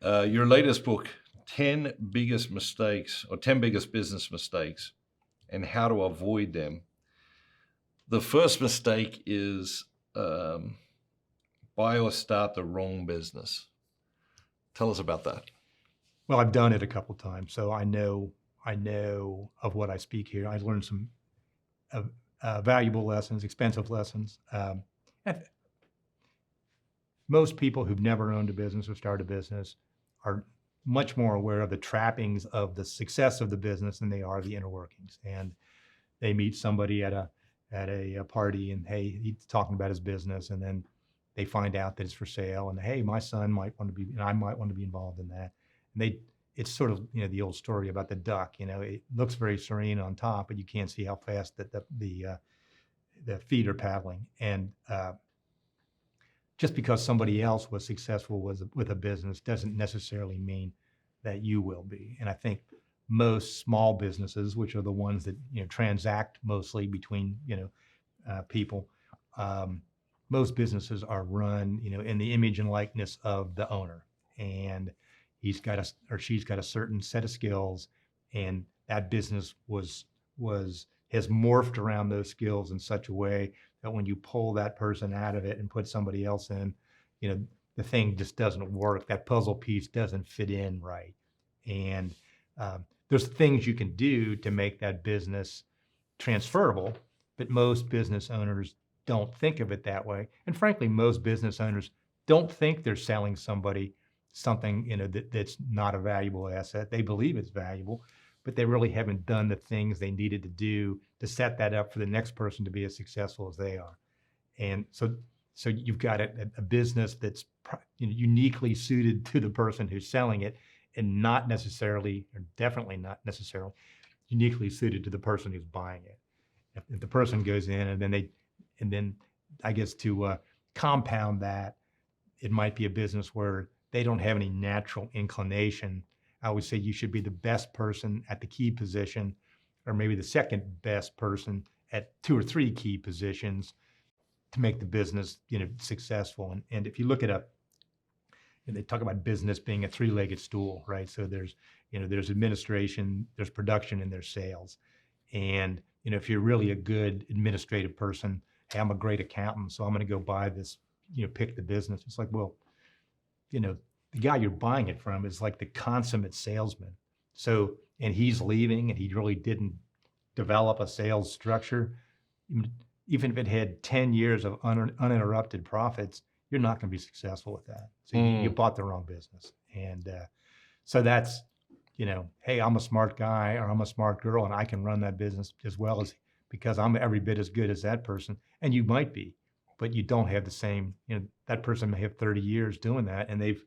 Your latest book, 10 Biggest Mistakes or 10 Biggest Business Mistakes and How to Avoid Them. The first mistake is buy or start the wrong business. Tell us about that. Well, I've done it a couple times, so I know of what I speak here. I've learned some uh, valuable lessons, expensive lessons. And most people who've never owned a business or started a business are much more aware of the trappings of the success of the business than they are the inner workings. And they meet somebody at a party, and hey, he's talking about his business, and then they find out that it's for sale, and hey, my son might want to be, and I might want to be involved in that. And it's sort of the old story about the duck. It looks very serene on top, but you can't see how fast that the feet are paddling. And just because somebody else was successful with a business doesn't necessarily mean that you will be. And I think most small businesses, which are the ones that transact mostly between people, most businesses are run in the image and likeness of the owner, and he's got or she's got a certain set of skills, and that business has morphed around those skills in such a way that when you pull that person out of it and put somebody else in, you know, the thing just doesn't work. That puzzle piece doesn't fit in right. And there's things you can do to make that business transferable, but most business owners don't think of it that way. And frankly, most business owners don't think they're selling somebody something that's not a valuable asset. They believe it's valuable, but they really haven't done the things they needed to do to set that up for the next person to be as successful as they are. And so you've got a business that's uniquely suited to the person who's selling it, and not necessarily, or definitely not necessarily, uniquely suited to the person who's buying it. If the person goes in and then I guess to compound that, it might be a business where they don't have any natural inclination. I would say you should be the best person at the key position, or maybe the second best person at two or three key positions to make the business, successful. And if you look at and they talk about business being a three-legged stool, right? So there's administration, there's production, and there's sales. And if you're really a good administrative person, hey, I'm a great accountant, so I'm going to go buy this, pick the business. It's like, well, the guy you're buying it from is like the consummate salesman. So, and he's leaving, and he really didn't develop a sales structure. Even if it had 10 years of uninterrupted profits, you're not going to be successful with that. So you bought the wrong business. And so that's, hey, I'm a smart guy or I'm a smart girl and I can run that business as well as, because I'm every bit as good as that person. And you might be, but you don't have the same, that person may have 30 years doing that, and they've,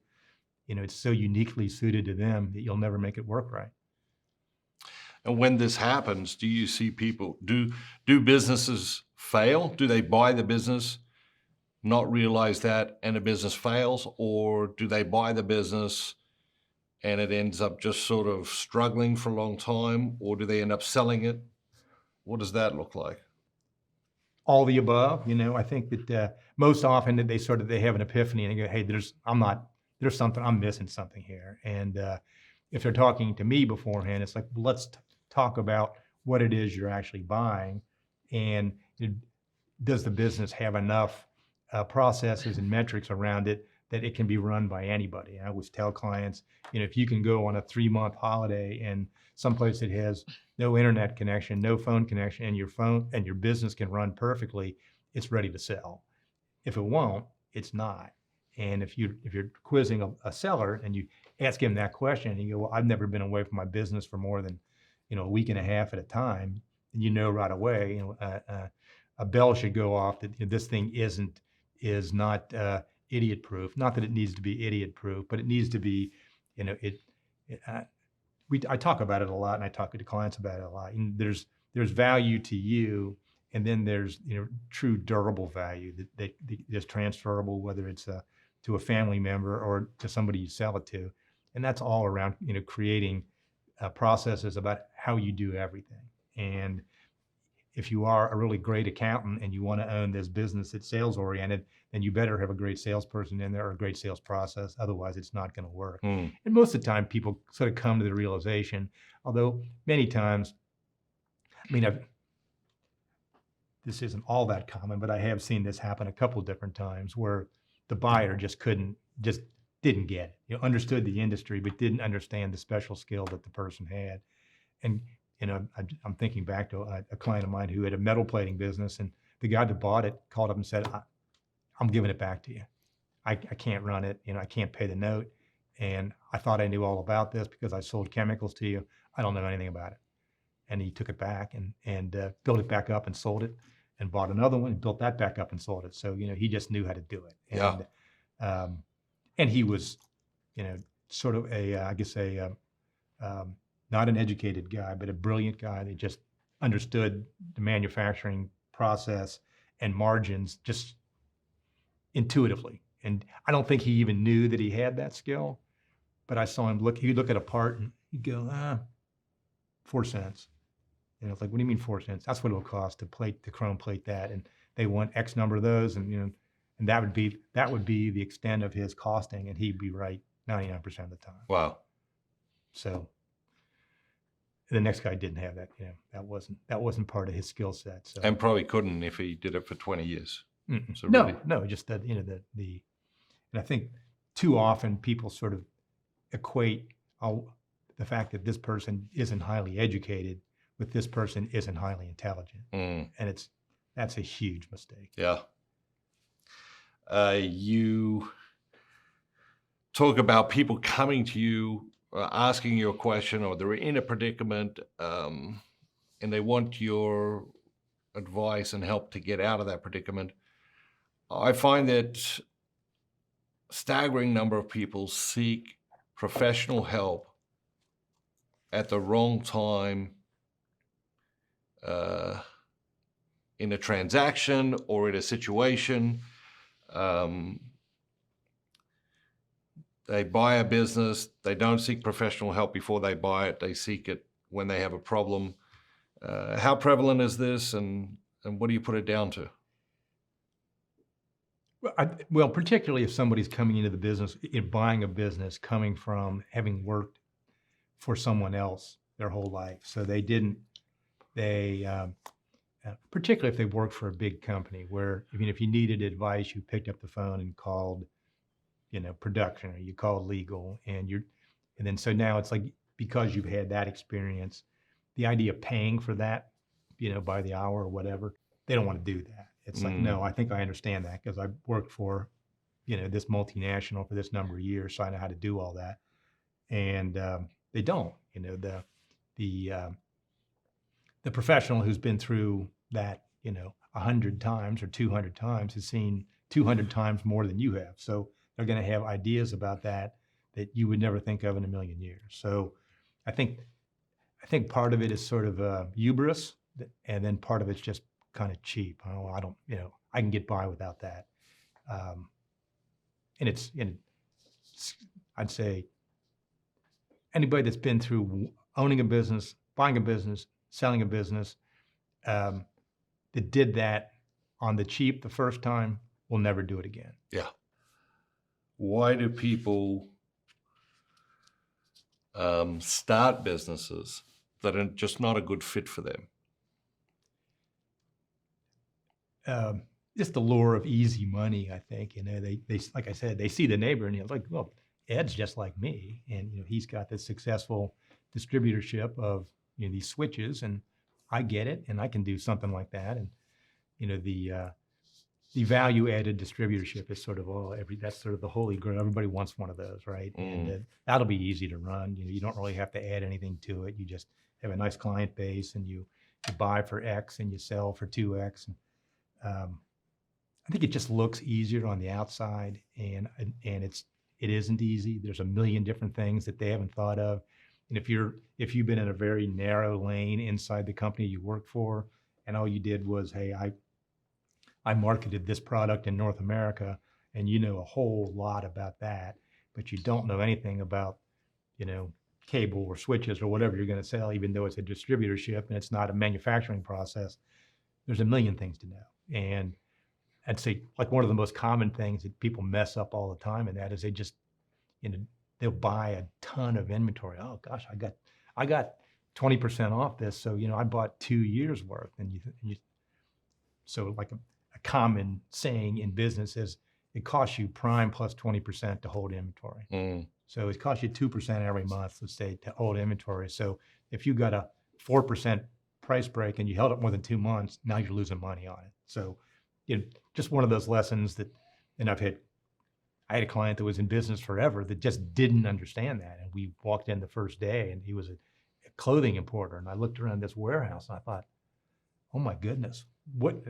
it's so uniquely suited to them that you'll never make it work right. And when this happens, do you see people, do businesses fail? Do they buy the business, not realize that, and the business fails? Or do they buy the business and it ends up just sort of struggling for a long time? Or do they end up selling it? What does that look like? All the above. I think that most often that they have an epiphany and they go, hey, there's something, I'm missing something here. And if they're talking to me beforehand, it's like, well, let's talk about what it is you're actually buying. And does the business have enough processes and metrics around it that it can be run by anybody? And I always tell clients, if you can go on a 3-month holiday and someplace that has no internet connection, no phone connection, and your business can run perfectly, it's ready to sell. If it won't, it's not. And if you're quizzing a seller and you ask him that question and you go, well, I've never been away from my business for more than a week and a half at a time, and right away, a bell should go off that this thing is not idiot proof. Not that it needs to be idiot proof, but it needs to be, I talk about it a lot, and I talk to clients about it a lot. And there's value to you, and then there's true durable value that is transferable, whether it's to a family member or to somebody you sell it to, and that's all around creating processes about how you do everything. And if you are a really great accountant and you want to own this business that's sales oriented, then you better have a great salesperson in there or a great sales process. Otherwise, it's not going to work. Mm. And most of the time, people sort of come to the realization, although many times, I mean, this isn't all that common, but I have seen this happen a couple of different times where the buyer just didn't get it. Understood the industry, but didn't understand the special skill that the person had. And I'm thinking back to a client of mine who had a metal plating business, and the guy that bought it called up and said, "I'm giving it back to you. I can't run it. I can't pay the note. And I thought I knew all about this because I sold chemicals to you. I don't know anything about it." And he took it back and built it back up and sold it, and bought another one and built that back up and sold it. So he just knew how to do it. Yeah. And he was, sort of I guess not an educated guy, but a brilliant guy that just understood the manufacturing process and margins just intuitively. And I don't think he even knew that he had that skill, but I saw him he'd look at a part and he'd go, 4 cents. It's like, what do you mean 4 cents? That's what it'll cost to chrome plate that. And they want X number of those. And, and that would be the extent of his costing. And he'd be right 99% of the time. Wow. So the next guy didn't have that, that wasn't part of his skill set. So. And probably couldn't if he did it for 20 years. So No, really, just that, and I think too often people sort of equate the fact that this person isn't highly educated with this person isn't highly intelligent. And that's a huge mistake. Yeah. You talk about people coming to you, asking you a question, or they're in a predicament, and they want your advice and help to get out of that predicament. I find that staggering number of people seek professional help at the wrong time in a transaction or in a situation. They buy a business, they don't seek professional help before they buy it, they seek it when they have a problem. How prevalent is this, and what do you put it down to? Well, particularly if somebody's coming into the business, buying a business, coming from having worked for someone else their whole life. So particularly if they worked for a big company where, if you needed advice, you picked up the phone and called, production, or you called legal, and then so now it's like, because you've had that experience, the idea of paying for that, by the hour or whatever, they don't want to do that. It's like, no, I think I understand that because I worked for, this multinational for this number of years, so I know how to do all that. And they don't. The professional who's been through that, 100 times or 200 times has seen 200 times more than you have. So they're going to have ideas about that you would never think of in a million years. So I think part of it is sort of hubris, and then part of it's just kind of cheap. I can get by without that. And I'd say anybody that's been through owning a business, buying a business, selling a business, that did that on the cheap the first time will never do it again. Yeah. Why do people start businesses that are just not a good fit for them? Just the lure of easy money, I think. They like I said, they see the neighbor and you're like, well, Ed's just like me, and he's got this successful distributorship of these switches, and I get it, and I can do something like that. And the value added distributorship is sort of that's sort of the holy grail. Everybody wants one of those, right? And that'll be easy to run. You don't really have to add anything to it. You just have a nice client base, and you buy for X and you sell for 2X. And, I think it just looks easier on the outside, and it isn't easy. There's a million different things that they haven't thought of. And if you've been in a very narrow lane inside the company you work for, and all you did was, hey, I marketed this product in North America, and you know a whole lot about that, but you don't know anything about, cable or switches or whatever you're going to sell, even though it's a distributorship and it's not a manufacturing process, there's a million things to know. And I'd say like one of the most common things that people mess up all the time, and that is they just, they'll buy a ton of inventory. Oh gosh, I got 20% off this. So, I bought 2 years worth. So like a common saying in business is it costs you prime plus 20% to hold inventory. Mm. So it costs you 2% every month, let's say, to hold inventory. So if you got a 4% price break and you held it more than 2 months, now you're losing money on it. So, just one of those lessons that, and I had a client that was in business forever that just didn't understand that. And we walked in the first day and he was a clothing importer. And I looked around this warehouse and I thought, oh my goodness, what,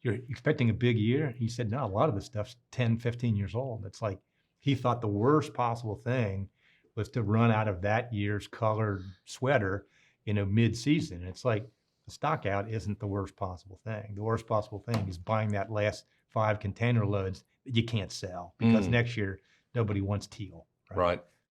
you're expecting a big year? He said, no, a lot of this stuff's 10, 15 years old. It's like, he thought the worst possible thing was to run out of that year's colored sweater, mid-season. It's like the stock out isn't the worst possible thing. The worst possible thing is buying that last 5 container loads that you can't sell because next year nobody wants teal. Right.